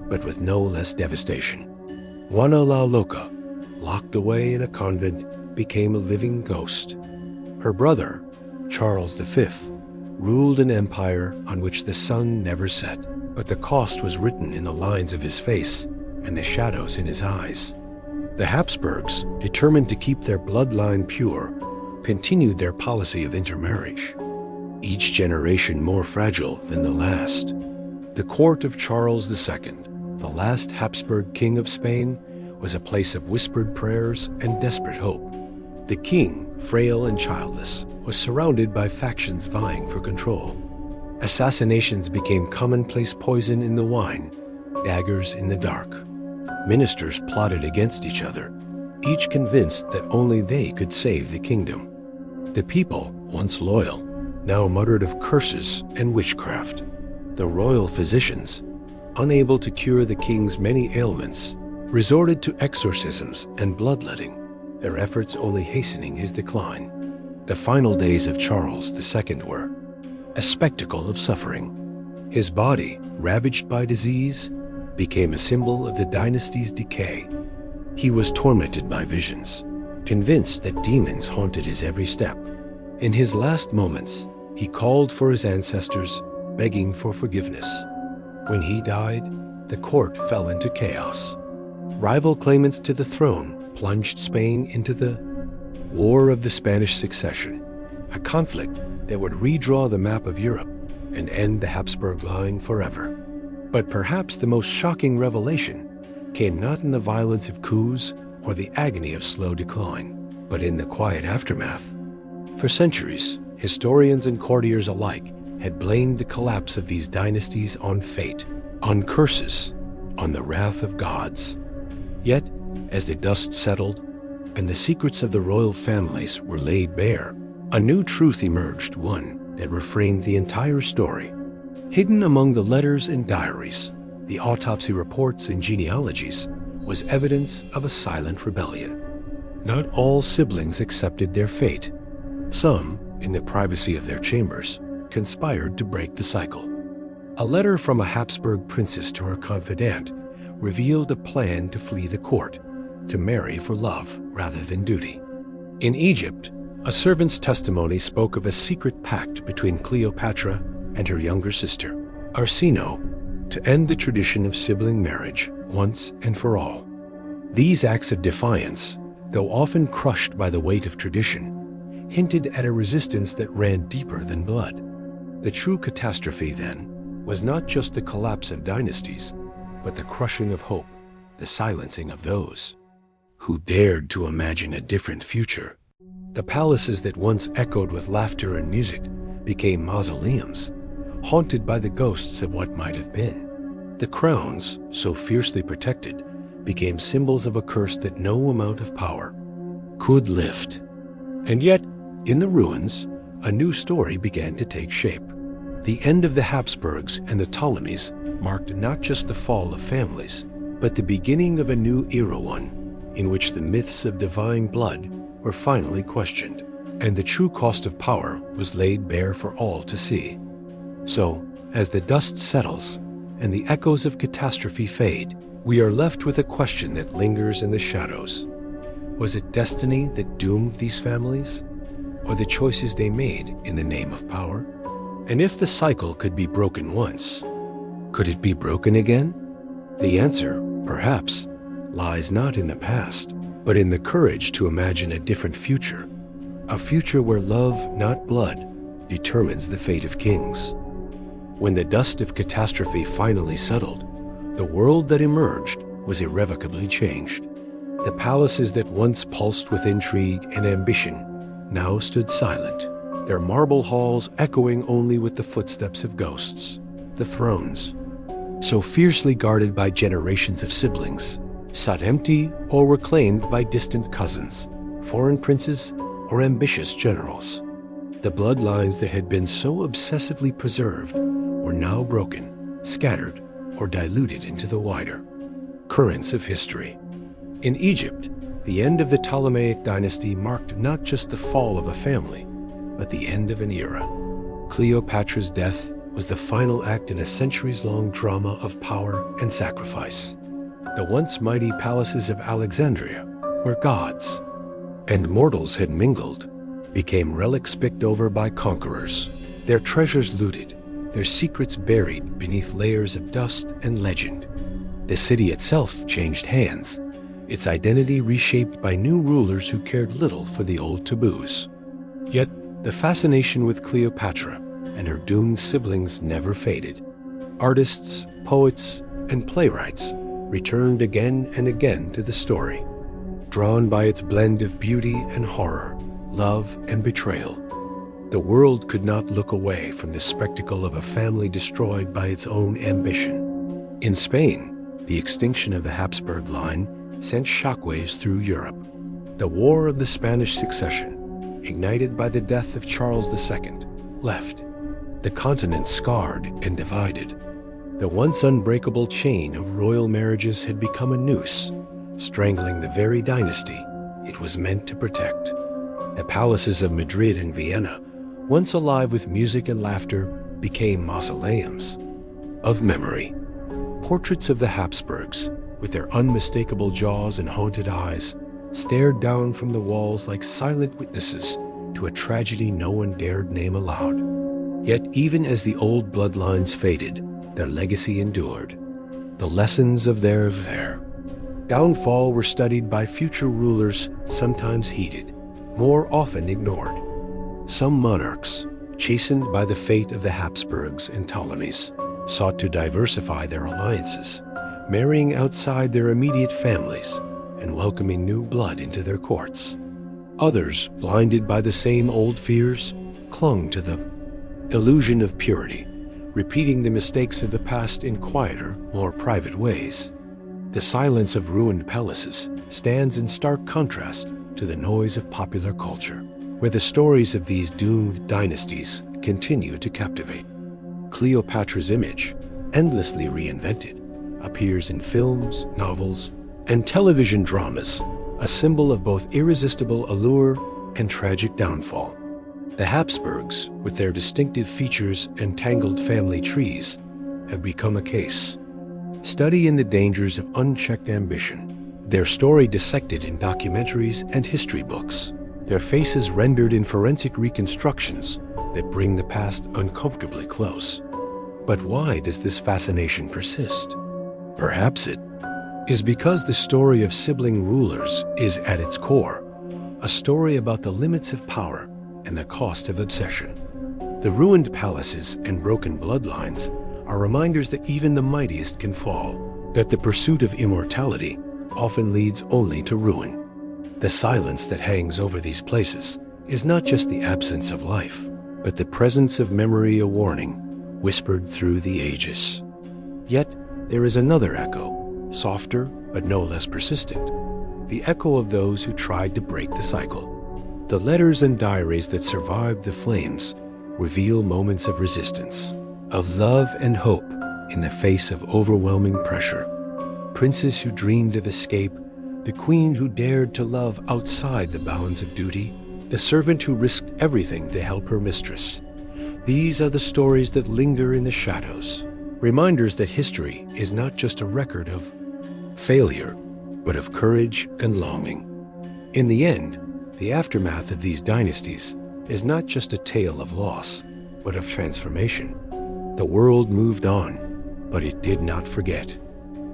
but with no less devastation. Juana la Loca, locked away in a convent, became a living ghost. Her brother, Charles V, ruled an empire on which the sun never set, but the cost was written in the lines of his face and the shadows in his eyes. The Habsburgs, determined to keep their bloodline pure, continued their policy of intermarriage, each generation more fragile than the last. The court of Charles II, the last Habsburg king of Spain, was a place of whispered prayers and desperate hope. The king, frail and childless, was surrounded by factions vying for control. Assassinations became commonplace poison in the wine, daggers in the dark. Ministers plotted against each other, each convinced that only they could save the kingdom. The people, once loyal, now muttered of curses and witchcraft. The royal physicians, unable to cure the king's many ailments, resorted to exorcisms and bloodletting, their efforts only hastening his decline. The final days of Charles II were a spectacle of suffering. His body, ravaged by disease, became a symbol of the dynasty's decay. He was tormented by visions, convinced that demons haunted his every step. In his last moments, he called for his ancestors, begging for forgiveness. When he died, the court fell into chaos. Rival claimants to the throne plunged Spain into the War of the Spanish Succession, a conflict that would redraw the map of Europe and end the Habsburg line forever. But perhaps the most shocking revelation came not in the violence of coups or the agony of slow decline, but in the quiet aftermath. For centuries, historians and courtiers alike had blamed the collapse of these dynasties on fate, on curses, on the wrath of gods. Yet, as the dust settled and the secrets of the royal families were laid bare, a new truth emerged, one that reframed the entire story. Hidden among the letters and diaries, the autopsy reports and genealogies, was evidence of a silent rebellion. Not all siblings accepted their fate. Some, in the privacy of their chambers, conspired to break the cycle. A letter from a Habsburg princess to her confidant revealed a plan to flee the court, to marry for love rather than duty. In Egypt, a servant's testimony spoke of a secret pact between Cleopatra and her younger sister, Arsinoe, to end the tradition of sibling marriage once and for all. These acts of defiance, though often crushed by the weight of tradition, hinted at a resistance that ran deeper than blood. The true catastrophe, then, was not just the collapse of dynasties, but the crushing of hope, the silencing of those who dared to imagine a different future. The palaces that once echoed with laughter and music became mausoleums, haunted by the ghosts of what might have been. The crowns, so fiercely protected, became symbols of a curse that no amount of power could lift. And yet, in the ruins, a new story began to take shape. The end of the Habsburgs and the Ptolemies marked not just the fall of families, but the beginning of a new era, one in which the myths of divine blood were finally questioned, and the true cost of power was laid bare for all to see. So, as the dust settles and the echoes of catastrophe fade, we are left with a question that lingers in the shadows. Was it destiny that doomed these families, or the choices they made in the name of power? And if the cycle could be broken once, could it be broken again? The answer, perhaps, lies not in the past, but in the courage to imagine a different future, a future where love, not blood, determines the fate of kings. When the dust of catastrophe finally settled, the world that emerged was irrevocably changed. The palaces that once pulsed with intrigue and ambition now stood silent, their marble halls echoing only with the footsteps of ghosts. The thrones, so fiercely guarded by generations of siblings, sat empty or were claimed by distant cousins, foreign princes, or ambitious generals. The bloodlines that had been so obsessively preserved were now broken, scattered, or diluted into the wider currents of history. In Egypt, the end of the Ptolemaic dynasty marked not just the fall of a family, but the end of an era. Cleopatra's death was the final act in a centuries-long drama of power and sacrifice. The once mighty palaces of Alexandria, where gods and mortals had mingled, became relics picked over by conquerors, their treasures looted, their secrets buried beneath layers of dust and legend. The city itself changed hands, its identity reshaped by new rulers who cared little for the old taboos. Yet, the fascination with Cleopatra and her doomed siblings never faded. Artists, poets, and playwrights returned again and again to the story, drawn by its blend of beauty and horror, love and betrayal. The world could not look away from the spectacle of a family destroyed by its own ambition. In Spain, the extinction of the Habsburg line sent shockwaves through Europe. The War of the Spanish Succession, ignited by the death of Charles II, left the continent scarred and divided. The once unbreakable chain of royal marriages had become a noose, strangling the very dynasty it was meant to protect. The palaces of Madrid and Vienna, once alive with music and laughter, became mausoleums of memory. Portraits of the Habsburgs, with their unmistakable jaws and haunted eyes, stared down from the walls like silent witnesses to a tragedy no one dared name aloud. Yet even as the old bloodlines faded, their legacy endured. The lessons of their downfall were studied by future rulers, sometimes heeded, more often ignored. Some monarchs, chastened by the fate of the Habsburgs and Ptolemies, sought to diversify their alliances, marrying outside their immediate families and welcoming new blood into their courts. Others, blinded by the same old fears, clung to the illusion of purity, repeating the mistakes of the past in quieter, more private ways. The silence of ruined palaces stands in stark contrast to the noise of popular culture, where the stories of these doomed dynasties continue to captivate. Cleopatra's image, endlessly reinvented, appears in films, novels, and television dramas, a symbol of both irresistible allure and tragic downfall. The Habsburgs, with their distinctive features and tangled family trees, have become a case study in the dangers of unchecked ambition, their story dissected in documentaries and history books, their faces rendered in forensic reconstructions that bring the past uncomfortably close. But why does this fascination persist? Perhaps it is because the story of sibling rulers is at its core a story about the limits of power and the cost of obsession. The ruined palaces and broken bloodlines are reminders that even the mightiest can fall, that the pursuit of immortality often leads only to ruin. The silence that hangs over these places is not just the absence of life, but the presence of memory, a warning whispered through the ages. Yet there is another echo, softer but no less persistent, the echo of those who tried to break the cycle. The letters and diaries that survived the flames reveal moments of resistance, of love and hope in the face of overwhelming pressure. Princes who dreamed of escape, the queen who dared to love outside the bounds of duty, the servant who risked everything to help her mistress. These are the stories that linger in the shadows, reminders that history is not just a record of failure, but of courage and longing. In the end, the aftermath of these dynasties is not just a tale of loss, but of transformation. The world moved on, but it did not forget.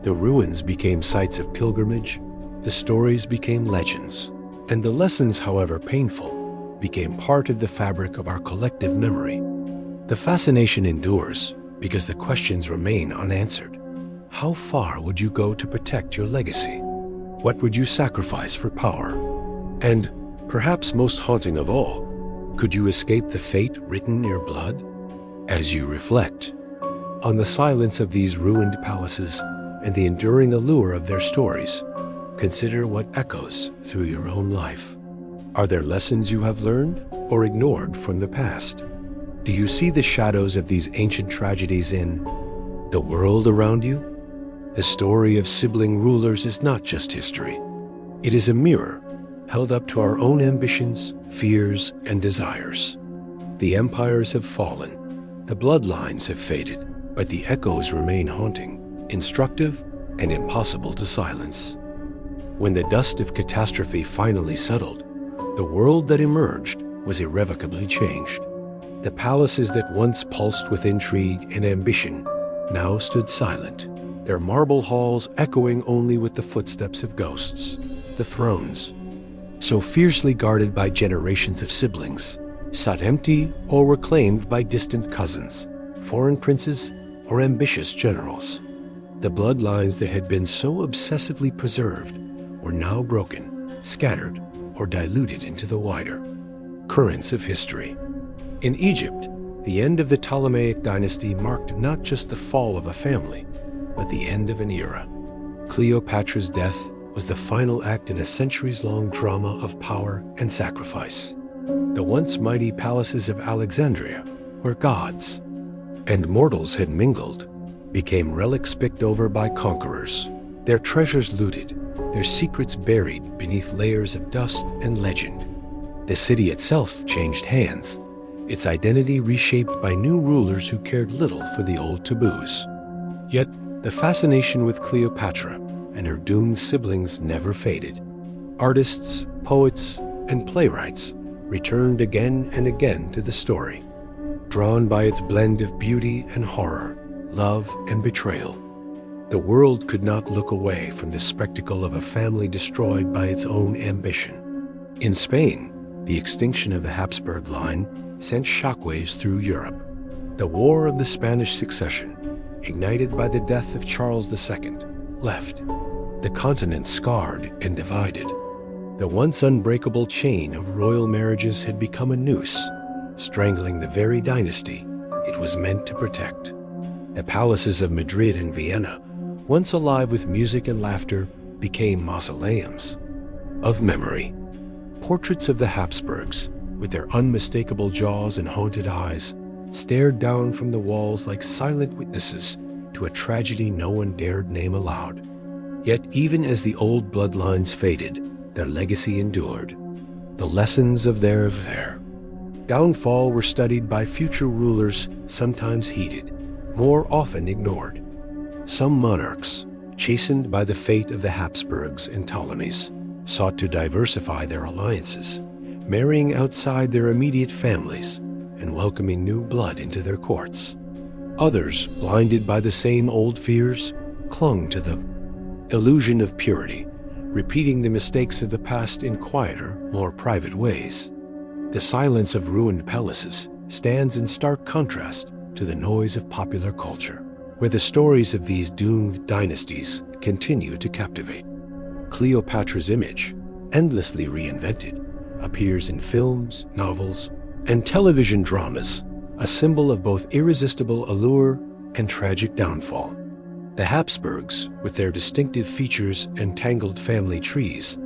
The ruins became sites of pilgrimage, the stories became legends, and the lessons, however painful, became part of the fabric of our collective memory. The fascination endures because the questions remain unanswered. How far would you go to protect your legacy? What would you sacrifice for power? And, perhaps most haunting of all, could you escape the fate written in your blood? As you reflect on the silence of these ruined palaces and the enduring allure of their stories, consider what echoes through your own life. Are there lessons you have learned or ignored from the past? Do you see the shadows of these ancient tragedies in the world around you? The story of sibling rulers is not just history. It is a mirror held up to our own ambitions, fears, and desires. The empires have fallen. The bloodlines have faded, but the echoes remain haunting, instructive, and impossible to silence. When the dust of catastrophe finally settled, the world that emerged was irrevocably changed. The palaces that once pulsed with intrigue and ambition now stood silent, their marble halls echoing only with the footsteps of ghosts. The thrones, so fiercely guarded by generations of siblings, sat empty or were claimed by distant cousins, foreign princes, or ambitious generals. The bloodlines that had been so obsessively preserved were now broken, scattered, or diluted into the wider currents of history. In Egypt, the end of the Ptolemaic dynasty marked not just the fall of a family, but the end of an era. Cleopatra's death was the final act in a centuries-long drama of power and sacrifice. The once mighty palaces of Alexandria, where gods and mortals had mingled, became relics picked over by conquerors, their treasures looted, their secrets buried beneath layers of dust and legend. The city itself changed hands, its identity reshaped by new rulers who cared little for the old taboos. Yet, the fascination with Cleopatra and her doomed siblings never faded. Artists, poets, and playwrights returned again and again to the story, drawn by its blend of beauty and horror, love and betrayal. The world could not look away from the spectacle of a family destroyed by its own ambition. In Spain, the extinction of the Habsburg line sent shockwaves through Europe. The War of the Spanish Succession, ignited by the death of Charles II, left the continent scarred and divided. The once unbreakable chain of royal marriages had become a noose, strangling the very dynasty it was meant to protect. The palaces of Madrid and Vienna, once alive with music and laughter, became mausoleums of memory. Portraits of the Habsburgs, with their unmistakable jaws and haunted eyes, stared down from the walls like silent witnesses to a tragedy no one dared name aloud. Yet even as the old bloodlines faded, their legacy endured. The lessons of their downfall were studied by future rulers, sometimes heeded, more often ignored. Some monarchs, chastened by the fate of the Habsburgs and Ptolemies, sought to diversify their alliances, marrying outside their immediate families and welcoming new blood into their courts. Others, blinded by the same old fears, clung to the illusion of purity, repeating the mistakes of the past in quieter, more private ways. The silence of ruined palaces stands in stark contrast to the noise of popular culture, where the stories of these doomed dynasties continue to captivate. Cleopatra's image, endlessly reinvented, appears in films, novels, and television dramas, a symbol of both irresistible allure and tragic downfall. The Habsburgs, with their distinctive features and tangled family trees,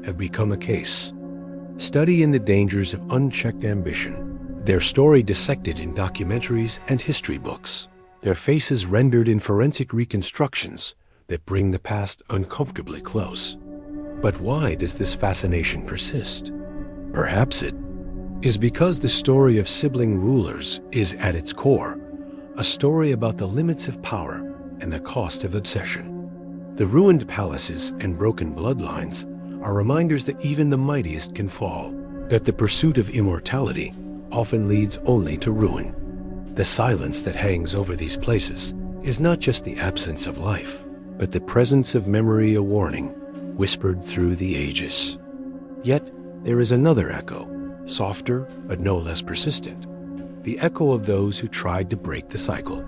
have become a case study in the dangers of unchecked ambition, their story dissected in documentaries and history books, their faces rendered in forensic reconstructions that bring the past uncomfortably close. But why does this fascination persist? Perhaps it is because the story of sibling rulers is at its core a story about the limits of power and the cost of obsession. The ruined palaces and broken bloodlines are reminders that even the mightiest can fall, that the pursuit of immortality often leads only to ruin. The silence that hangs over these places is not just the absence of life, but the presence of memory, a warning whispered through the ages. Yet there is another echo, softer but no less persistent, the echo of those who tried to break the cycle.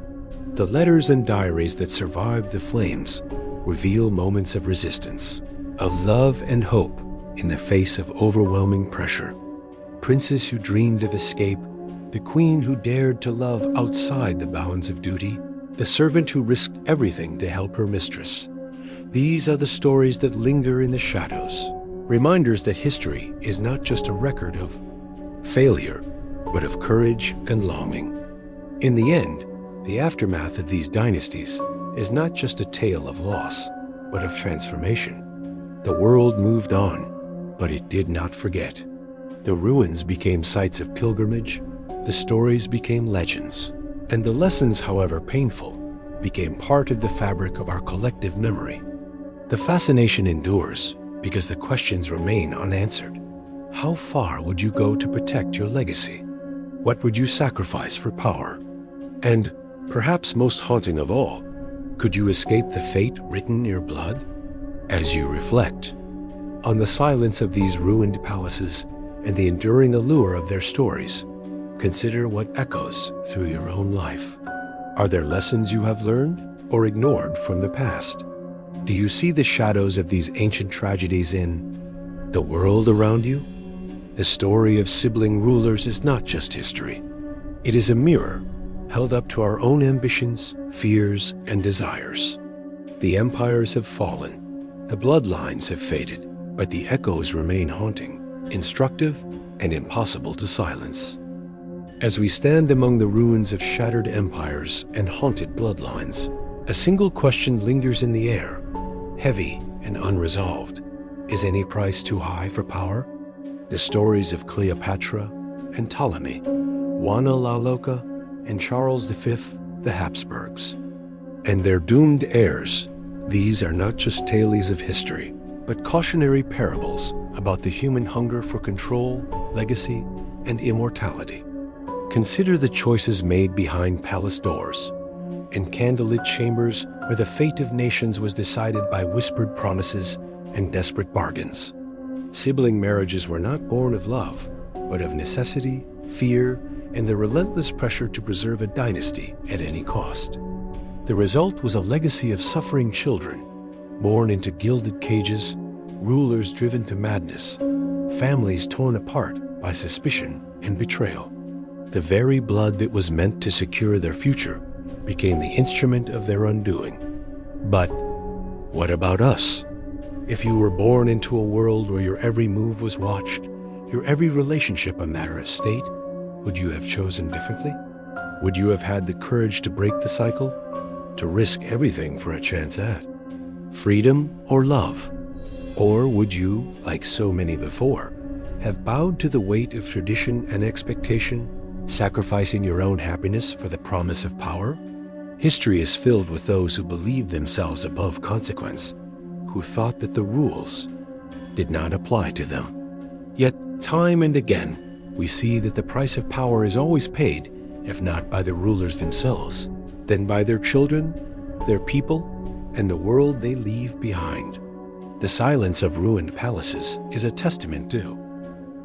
The letters and diaries that survived the flames reveal moments of resistance, of love and hope in the face of overwhelming pressure. Princes who dreamed of escape, the queen who dared to love outside the bounds of duty, the servant who risked everything to help her mistress. These are the stories that linger in the shadows, reminders that history is not just a record of failure, but of courage and longing. In the end, the aftermath of these dynasties is not just a tale of loss, but of transformation. The world moved on, but it did not forget. The ruins became sites of pilgrimage, the stories became legends, and the lessons, however painful, became part of the fabric of our collective memory. The fascination endures because the questions remain unanswered. How far would you go to protect your legacy? What would you sacrifice for power? And, perhaps most haunting of all, could you escape the fate written in your blood? As you reflect on the silence of these ruined palaces and the enduring allure of their stories, consider what echoes through your own life. Are there lessons you have learned or ignored from the past? Do you see the shadows of these ancient tragedies in the world around you? The story of sibling rulers is not just history. It is a mirror held up to our own ambitions, fears, and desires. The empires have fallen, the bloodlines have faded, but the echoes remain haunting, instructive, and impossible to silence. As we stand among the ruins of shattered empires and haunted bloodlines, a single question lingers in the air, heavy and unresolved. Is any price too high for power? The stories of Cleopatra and Ptolemy, Juana la Loca and Charles V, the Habsburgs, and their doomed heirs These are not just tales of history, but cautionary parables about the human hunger for control, legacy, and immortality. Consider the choices made behind palace doors, in candlelit chambers where the fate of nations was decided by whispered promises and desperate bargains. Sibling marriages were not born of love, but of necessity, fear, and the relentless pressure to preserve a dynasty at any cost. The result was a legacy of suffering children, born into gilded cages, rulers driven to madness, families torn apart by suspicion and betrayal. The very blood that was meant to secure their future became the instrument of their undoing. But what about us? If you were born into a world where your every move was watched, your every relationship a matter of state, would you have chosen differently? Would you have had the courage to break the cycle? To risk everything for a chance at freedom or love? Or would you, like so many before, have bowed to the weight of tradition and expectation, sacrificing your own happiness for the promise of power? History is filled with those who believed themselves above consequence, who thought that the rules did not apply to them. Yet, time and again, we see that the price of power is always paid, if not by the rulers themselves, then by their children, their people, and the world they leave behind. The silence of ruined palaces is a testament to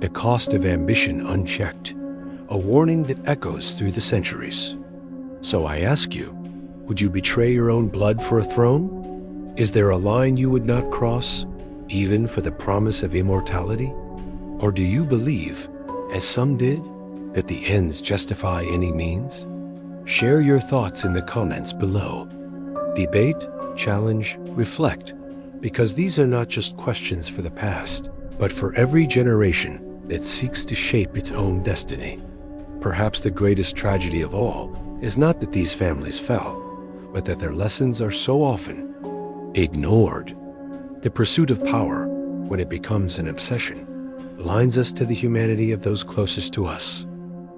the cost of ambition unchecked, a warning that echoes through the centuries. So I ask you, would you betray your own blood for a throne? Is there a line you would not cross, even for the promise of immortality? Or do you believe, as some did, that the ends justify any means? Share your thoughts in the comments below. Debate, challenge, reflect, because these are not just questions for the past, but for every generation that seeks to shape its own destiny. Perhaps the greatest tragedy of all is not that these families fell, but that their lessons are so often ignored. The pursuit of power, when it becomes an obsession, blinds us to the humanity of those closest to us.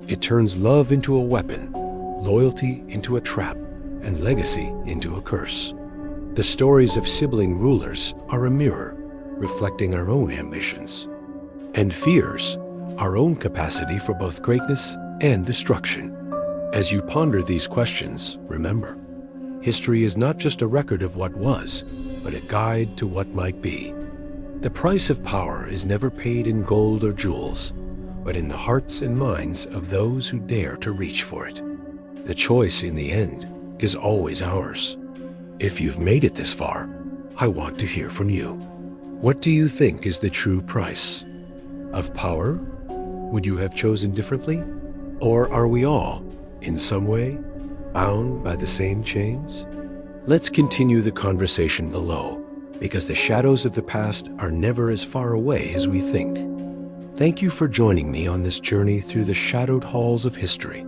It turns love into a weapon, loyalty into a trap, and legacy into a curse. The stories of sibling rulers are a mirror, reflecting our own ambitions and fears, our own capacity for both greatness and destruction. As you ponder these questions, remember, history is not just a record of what was, but a guide to what might be. The price of power is never paid in gold or jewels, but in the hearts and minds of those who dare to reach for it. The choice, in the end, is always ours. If you've made it this far, I want to hear from you. What do you think is the true price of power? Would you have chosen differently? Or are we all, in some way, bound by the same chains? Let's continue the conversation below, because the shadows of the past are never as far away as we think. Thank you for joining me on this journey through the shadowed halls of history,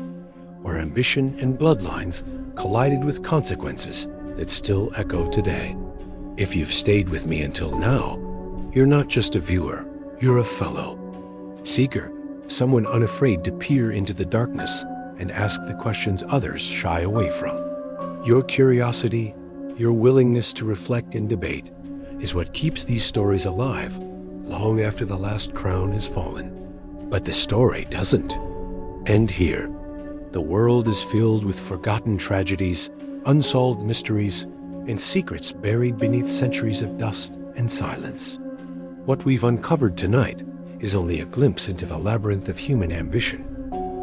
where ambition and bloodlines collided with consequences that still echo today. If you've stayed with me until now, you're not just a viewer, you're a fellow seeker, someone unafraid to peer into the darkness and ask the questions others shy away from. Your curiosity, your willingness to reflect and debate, is what keeps these stories alive long after the last crown has fallen. But the story doesn't end here. The world is filled with forgotten tragedies, unsolved mysteries, and secrets buried beneath centuries of dust and silence. What we've uncovered tonight is only a glimpse into the labyrinth of human ambition,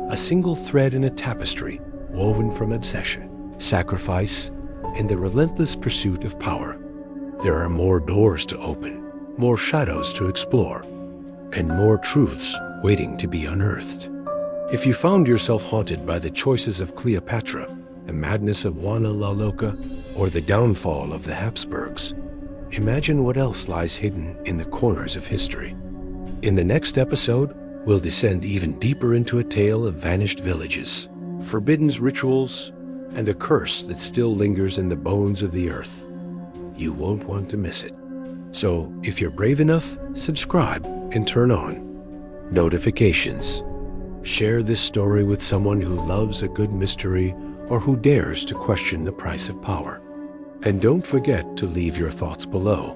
a single thread in a tapestry woven from obsession, sacrifice, and the relentless pursuit of power. There are more doors to open, more shadows to explore, and more truths waiting to be unearthed. If you found yourself haunted by the choices of Cleopatra, the madness of Juana la Loca, or the downfall of the Habsburgs, imagine what else lies hidden in the corners of history. In the next episode, we'll descend even deeper into a tale of vanished villages, forbidden rituals, and a curse that still lingers in the bones of the earth. You won't want to miss it. So, if you're brave enough, subscribe and turn on notifications. Share this story with someone who loves a good mystery or who dares to question the price of power. And don't forget to leave your thoughts below.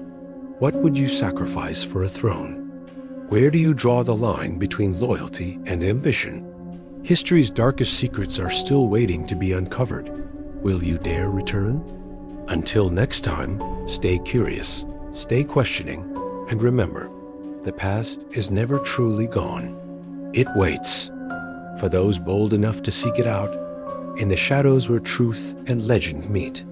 What would you sacrifice for a throne? Where do you draw the line between loyalty and ambition? History's darkest secrets are still waiting to be uncovered. Will you dare return? Until next time, stay curious, stay questioning, and remember, the past is never truly gone. It waits for those bold enough to seek it out in the shadows where truth and legend meet.